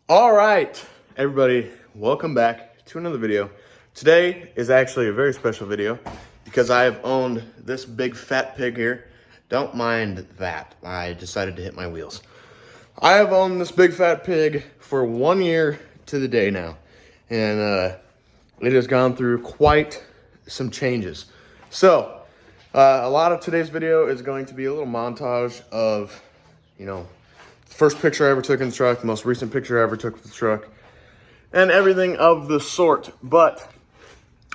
All right, everybody, welcome back to another video. Today is actually a very special video because I have owned this big fat pig here. Don't mind that, I decided to hit my wheels. I have owned this big fat pig for 1 year to the day now, and it has gone through quite some changes. So, a lot of today's video is going to be a little montage of, first picture I ever took in the truck, the most recent picture I ever took of the truck, and everything of the sort. But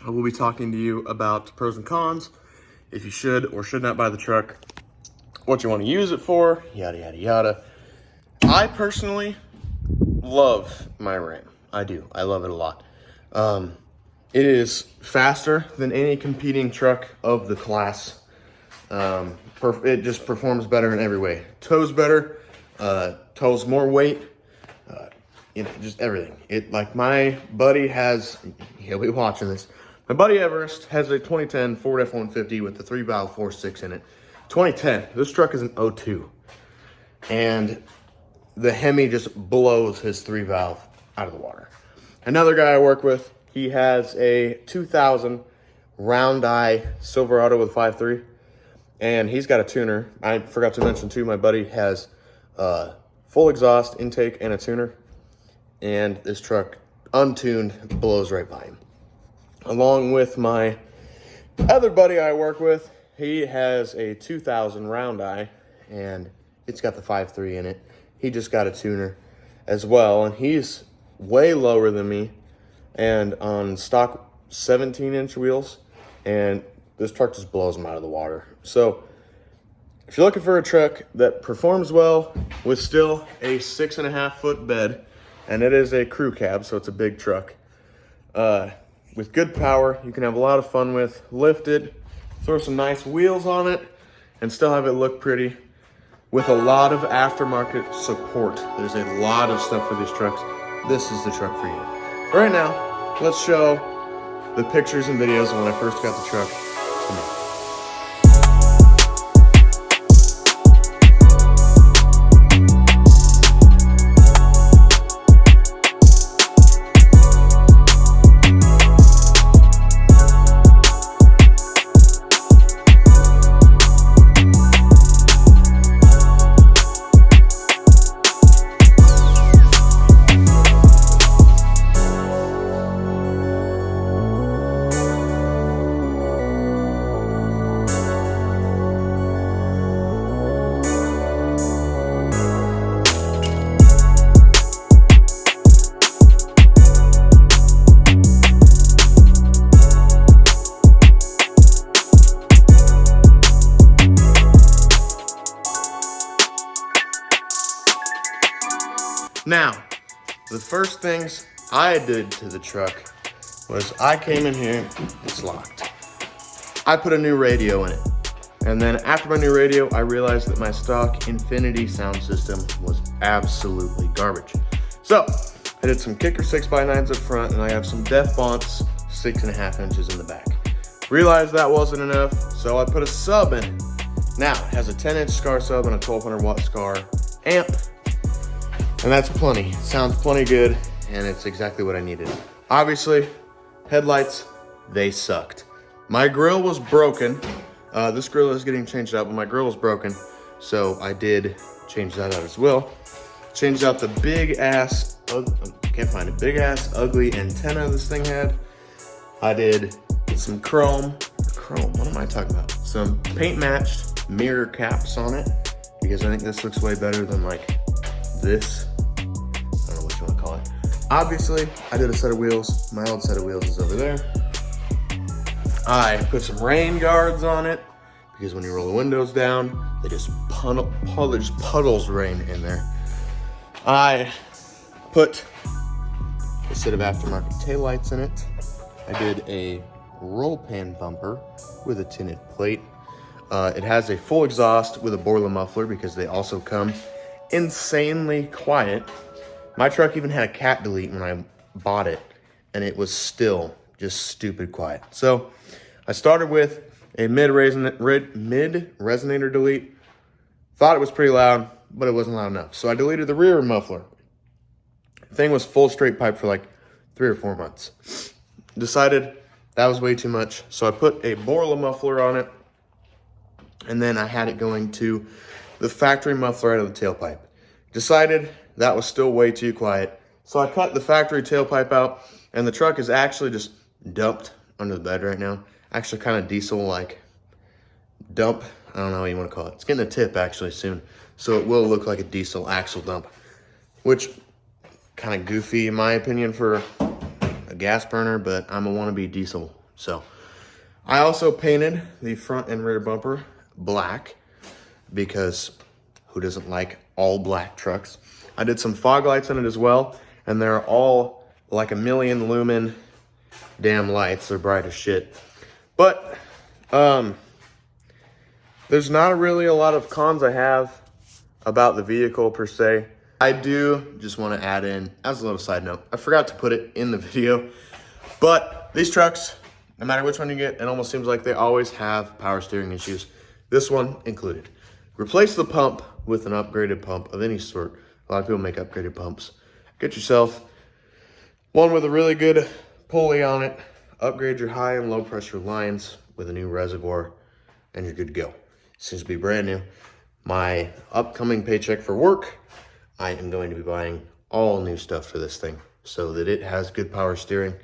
I will be talking to you about the pros and cons, if you should or should not buy the truck, what you want to use it for, yada, yada, yada. I personally love my Ram. I do. I love it a lot. It is faster than any competing truck of the class. It just performs better in every way. Tows better. Tows more weight, just everything. Like my buddy has, he'll be watching this. My buddy Everest has a 2010 Ford F-150 with the 3-valve 4.6 in it. 2010, this truck is an 02. And the Hemi just blows his 3-valve out of the water. Another guy I work with, he has a 2000 round eye Silverado with 5.3. And he's got a tuner. I forgot to mention too, my buddy has full exhaust intake and a tuner, and this truck untuned blows right by him. Along with my other buddy I work with, he has a 2000 round eye and it's got the 5.3 in it. He just got a tuner as well, and he's way lower than me and on stock 17-inch wheels, and this truck just blows him out of the water. So if you're looking for a truck that performs well with still a 6.5-foot bed, and it is a crew cab, so it's a big truck, with good power, you can have a lot of fun with, lift it, throw some nice wheels on it, and still have it look pretty, with a lot of aftermarket support. There's a lot of stuff for these trucks. This is the truck for you. Right now, let's show the pictures and videos of when I first got the truck to me. Now, the first things I did to the truck was I came in here, it's locked. I put a new radio in it. And then after my new radio, I realized that my stock Infinity sound system was absolutely garbage. So I did some Kicker 6x9s up front, and I have some Def Bonts 6.5 inches in the back. Realized that wasn't enough, so I put a sub in it. Now, it has a 10-inch SCAR sub and a 1200 watt SCAR amp. And that's plenty. It sounds plenty good, and it's exactly what I needed. Obviously, headlights, they sucked. My grill was broken. This grill is getting changed out, but my grill was broken, so I did change that out as well. Changed out the big ass, can't find it, big ass ugly antenna this thing had. I did some chrome, what am I talking about? Some paint matched mirror caps on it, because I think this looks way better than like this. I don't know what you want to call it. Obviously, I did a set of wheels. My old set of wheels is over there. I put some rain guards on it because when you roll the windows down, they just there's puddles rain in there. I put a set of aftermarket taillights in it. I did a roll pan bumper with a tinted plate. It has a full exhaust with a Borla muffler because they also come insanely quiet. My truck even had a cat delete when I bought it, and it was still just stupid quiet. So I started with a mid resonator delete. Thought it was pretty loud, but it wasn't loud enough. So I deleted the rear muffler. thing was full straight pipe for like 3 or 4 months. Decided that was way too much, so I put a Borla muffler on it, and then I had it going to the factory muffler out of the tailpipe. Decided that was still way too quiet, so I cut the factory tailpipe out, and the truck is actually just dumped under the bed right now. Actually kind of diesel-like dump. I don't know what you want to call it. It's getting a tip actually soon, so it will look like a diesel axle dump, which kind of goofy in my opinion for a gas burner, but I'm a wannabe diesel. So I also painted the front and rear bumper black because who doesn't like all black trucks? I did some fog lights in it as well, and they're all like 1,000,000 lumen damn lights. They're bright as shit. But there's not really a lot of cons I have about the vehicle per se. I do just want to add in, as a little side note, I forgot to put it in the video, but these trucks, no matter which one you get, it almost seems like they always have power steering issues. This one included. Replace the pump with an upgraded pump of any sort. A lot of people make upgraded pumps. Get yourself one with a really good pulley on it. Upgrade your high and low pressure lines with a new reservoir, and you're good to go. Seems to be brand new. My upcoming paycheck for work, I am going to be buying all new stuff for this thing so that it has good power steering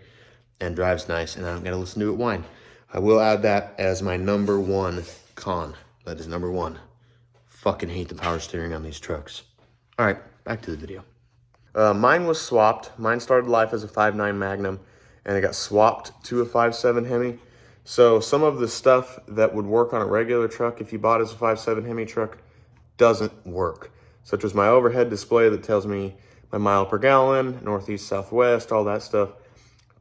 and drives nice, and I don't gotta listen to it whine. I will add that as my number one con. That is number one. Fucking hate the power steering on these trucks. All right, back to the video. Mine was swapped. Mine started life as a 5.9 Magnum, and it got swapped to a 5.7 Hemi. So some of the stuff that would work on a regular truck if you bought as a 5.7 Hemi truck doesn't work. Such as my overhead display that tells me my mile per gallon, northeast, southwest, all that stuff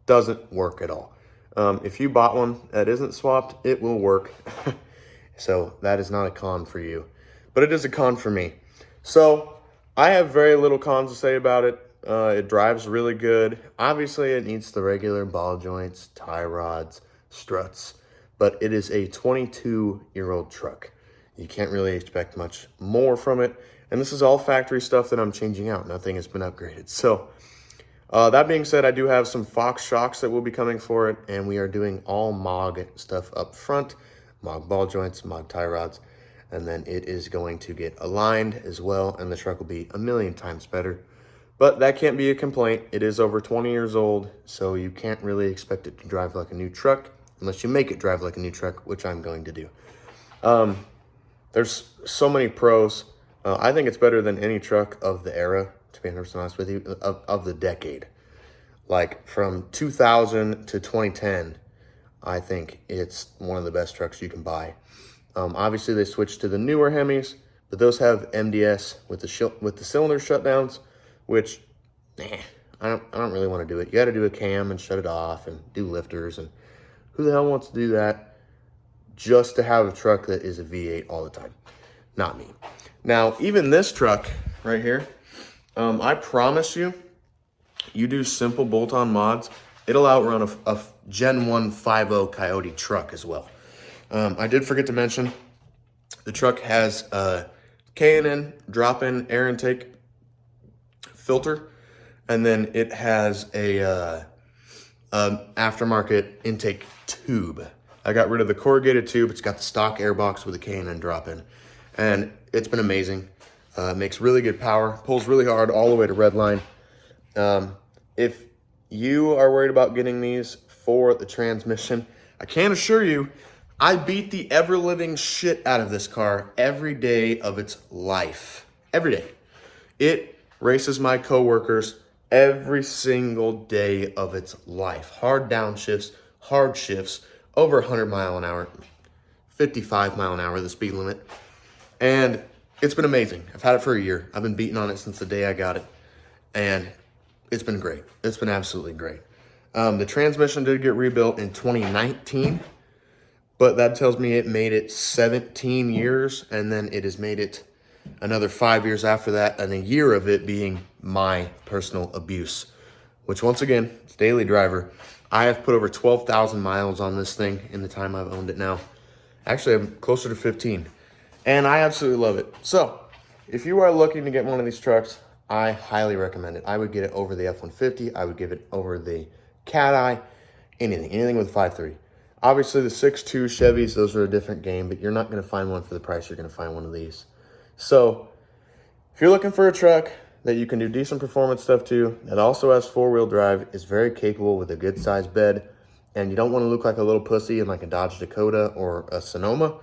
doesn't work at all. If you bought one that isn't swapped, it will work. So that is not a con for you, but it is a con for me. So I have very little cons to say about it. It drives really good. Obviously it needs the regular ball joints, tie rods, struts, but it is a 22-year-old truck. You can't really expect much more from it. And this is all factory stuff that I'm changing out. Nothing has been upgraded. So that being said, I do have some Fox shocks that will be coming for it, and we are doing all MOG stuff up front, MOG ball joints, MOG tie rods, and then it is going to get aligned as well, and the truck will be 1,000,000 times better. But that can't be a complaint. It is over 20 years old, so you can't really expect it to drive like a new truck unless you make it drive like a new truck, which I'm going to do. There's so many pros. I think it's better than any truck of the era, to be honest with you, of the decade. Like from 2000 to 2010, I think it's one of the best trucks you can buy. Obviously, they switched to the newer Hemis, but those have MDS with the cylinder shutdowns, which, I don't really want to do it. You got to do a cam and shut it off and do lifters, and who the hell wants to do that just to have a truck that is a V8 all the time? Not me. Now, even this truck right here, I promise you, you do simple bolt-on mods, it'll outrun a Gen 1 5.0 Coyote truck as well. I did forget to mention, the truck has a K&N drop-in air intake filter, and then it has a aftermarket intake tube. I got rid of the corrugated tube. It's got the stock air box with a K&N drop-in, and it's been amazing. Makes really good power, pulls really hard all the way to redline. If you are worried about getting these for the transmission, I can assure you, I beat the ever-living shit out of this car every day of its life. Every day. It races my coworkers every single day of its life. Hard downshifts, hard shifts, over 100 mile an hour, 55 mile an hour, the speed limit. And it's been amazing. I've had it for a year. I've been beating on it since the day I got it. And it's been great. It's been absolutely great. The transmission did get rebuilt in 2019, but that tells me it made it 17 years, and then it has made it another 5 years after that, and a year of it being my personal abuse, which once again, it's daily driver. I have put over 12,000 miles on this thing in the time I've owned it now. Actually, I'm closer to 15, and I absolutely love it. So if you are looking to get one of these trucks, I highly recommend it. I would get it over the F-150. I would give it over the Cat-Eye, anything with 5.3. Obviously, the 6.2 Chevys, those are a different game, but you're not going to find one for the price you're going to find one of these. So if you're looking for a truck that you can do decent performance stuff to, that also has four-wheel drive, is very capable with a good-sized bed, and you don't want to look like a little pussy in like a Dodge Dakota or a Sonoma,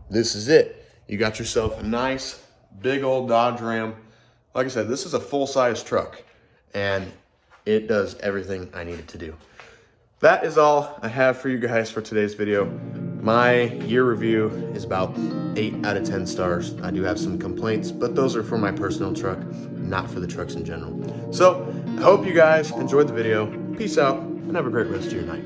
this is it. You got yourself a nice, big old Dodge Ram. Like I said, this is a full-size truck, and it does everything I need it to do. That is all I have for you guys for today's video. My year review is about 8 out of 10 stars. I do have some complaints, but those are for my personal truck, not for the trucks in general. So I hope you guys enjoyed the video. Peace out, and have a great rest of your night.